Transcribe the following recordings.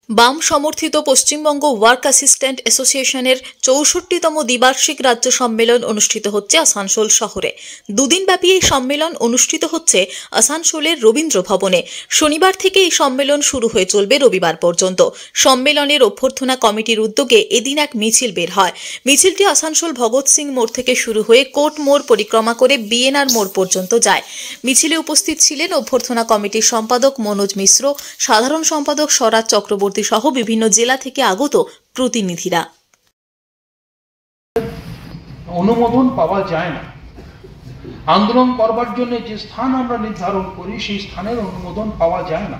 বাম সমর্থিত Paschimbanga work assistant অ্যাসোসিয়েশনের ৬৪তম দ্বিবার্ষিক রাজ্য সম্মেলন অনুষ্ঠিত হচ্ছে আসানসোল শহরে। দুদিনব্যাপী এই সম্মেলন অনুষ্ঠিত হচ্ছে আসানসোলের রবীন্দ্র ভবনে। শনিবার থেকে এই সম্মেলন শুরু হয়ে চলবে রবিবার পর্যন্ত। সম্মেলনের অভ্যর্থনা কমিটির উদ্যোগে এদিন এক মিছিল বের হয়। মিছিলটি আসানসোল ভগৎ সিং মোড় থেকে শুরু হয়ে কোর্ট মোড় পরিক্রমা করে বিএনআর মোড় পর্যন্ত যায়। মিছিলে উপস্থিত ছিলেন অভ্যর্থনা কমিটির সম্পাদক মনোজ মিশ্র, সাধারণ সম্পাদক স্বরাজ চক্রবর্তী সহ বিভিন্ন জেলা থেকে আগত প্রতিনিধিরা। অনুমোদন পাওয়া যায় না। আন্দোলন করবার জন্য যে স্থান আমরা নির্ধারণ করি সেই স্থানের অনুমোদন পাওয়া যায় না।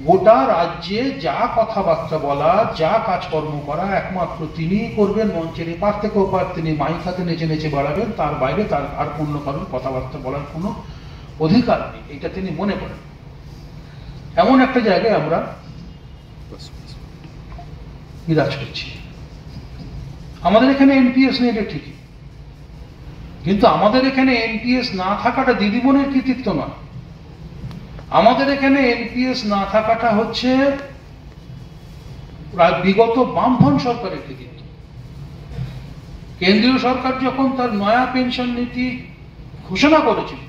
গোটা রাজ্যে যা কথাবার্তা বলা, যা কাজকর্ম করা একমাত্র তিনিই করবেন। মঞ্চের এপার থেকে ওপার তিনি মাইক হাতে নেচে নেচে বাড়াবেন, তার বাইরে তার আর অন্য কারোর কথাবার্তা বলার কোনো অধিকার নেই, এটা তিনি মনে করেন। এমন একটা জায়গায় আমরা বিরাজ করছি। আমাদের এখানে এনপিএস নেই, এটা ঠিকই, কিন্তু আমাদের এখানে এনপিএস না থাকাটা দিদিমণির কৃতিত্ব নয়। আমাদের এখানে এনপিএস না থাকাটা হচ্ছে বিগত বামফ্রন্ট সরকারের কৃতিত্ব। কেন্দ্রীয় সরকার যখন তার নয়া পেনশন নীতি ঘোষণা করেছিল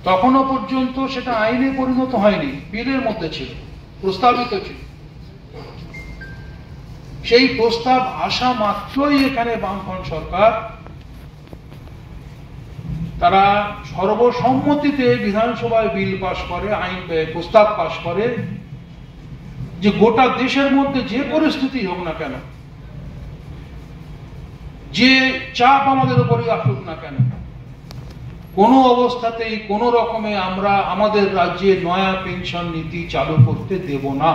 তখনও পর্যন্ত সেটা আইনে পরিণত হয়নি, বিলের মধ্যে ছিল, প্রস্তাবিত ছিল। সেই প্রস্তাব আসা মাত্রই এখানে বামফ্রন্ট সরকার তারা সর্বসম্মতিতে বিধানসভায় বিল পাশ করে, আইন প্রস্তাব পাশ করে যে গোটা দেশের মধ্যে যে পরিস্থিতি হোক না কেন, যে চাপ আমাদের উপরে আসুক না কেন, কোনো অবস্থাতেই কোনো রকমে আমরা আমাদের রাজ্যে নয়া পেনশন নীতি চালু করতে দেব না।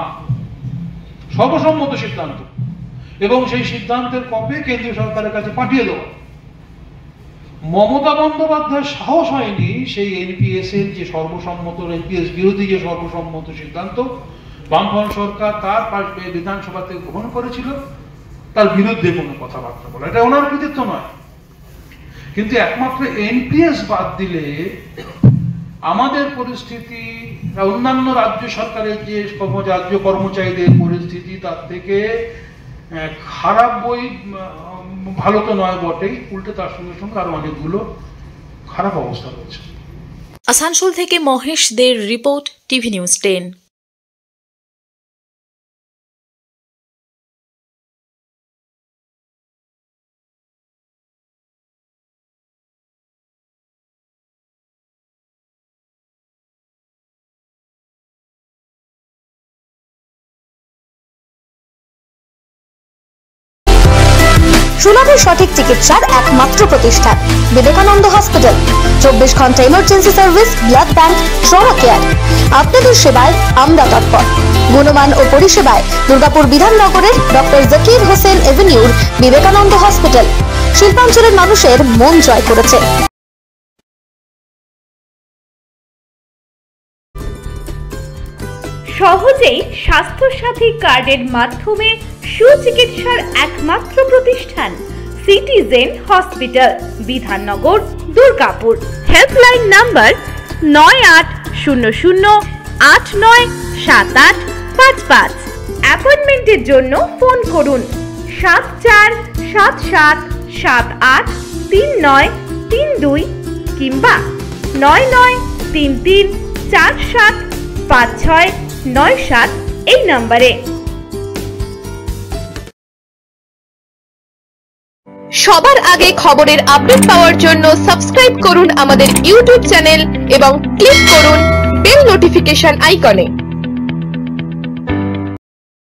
সর্বসম্মত সিদ্ধান্ত, এবং সেই সিদ্ধান্তের কপি কেন্দ্রীয় সরকারের কাছে পাঠিয়ে দেওয়া। মমতা বন্দ্যোপাধ্যায়ের সাহস হয়নি সেই এনপিএস এর যে সর্বসম্মত, এনপিএস বিরোধী যে সর্বসম্মত সিদ্ধান্ত বামফ্রন্ট সরকার তার বিধানসভাতে গ্রহণ করেছিল, তার বিরুদ্ধে কোনো কথাবার্তা বলা। এটা ওনার কৃতিত্ব নয়, কিন্তু একমাত্র এনপিএস বাদ দিলে আমাদের পরিস্থিতি, অন্যান্য রাজ্য সরকারের যে রাজ্য কর্মচারীদের পরিস্থিতি তার থেকে খারাপ, বই ভালো তো নয় বটেই, উল্টে তার সঙ্গে সঙ্গে আরো অনেকগুলো খারাপ অবস্থা রয়েছে। আসানসোল থেকে মহেশ দের রিপোর্ট, টিভি নিউজ 10। সুলভে সঠিক চিকিৎসার একমাত্র প্রতিষ্ঠান বিবেকানন্দ হসপিটাল। 24 ঘন্টা emergency service, blood bank, trauma care. আপনাদের সেবায় আমরা তৎপর। গুণমান ও পরিষেবায় দুর্গাপুর বিধাননগরের ডক্টর জাকির হোসেন এভিনিউর বিবেকানন্দ হসপিটাল শিল্পাঞ্চলের মানুষের মন জয় করেছে। সহজেই স্বাস্থ্যসাথী কার্ডের মাধ্যমে সুচিকিৎসার একমাত্র প্রতিষ্ঠান citizen hospital, Bidhannagar, Durgapur. Helpline number 9800897855। অ্যাপয়েন্টমেন্টের জন্য ফোন করুন 7477783932 কিংবা 9933475697 এই নম্বরে। সবার আগে খবরের আপডেট পাওয়ার জন্য সাবস্ক্রাইব করুন আমাদের ইউটিউব চ্যানেল এবং ক্লিক করুন বেল নোটিফিকেশন আইকনে।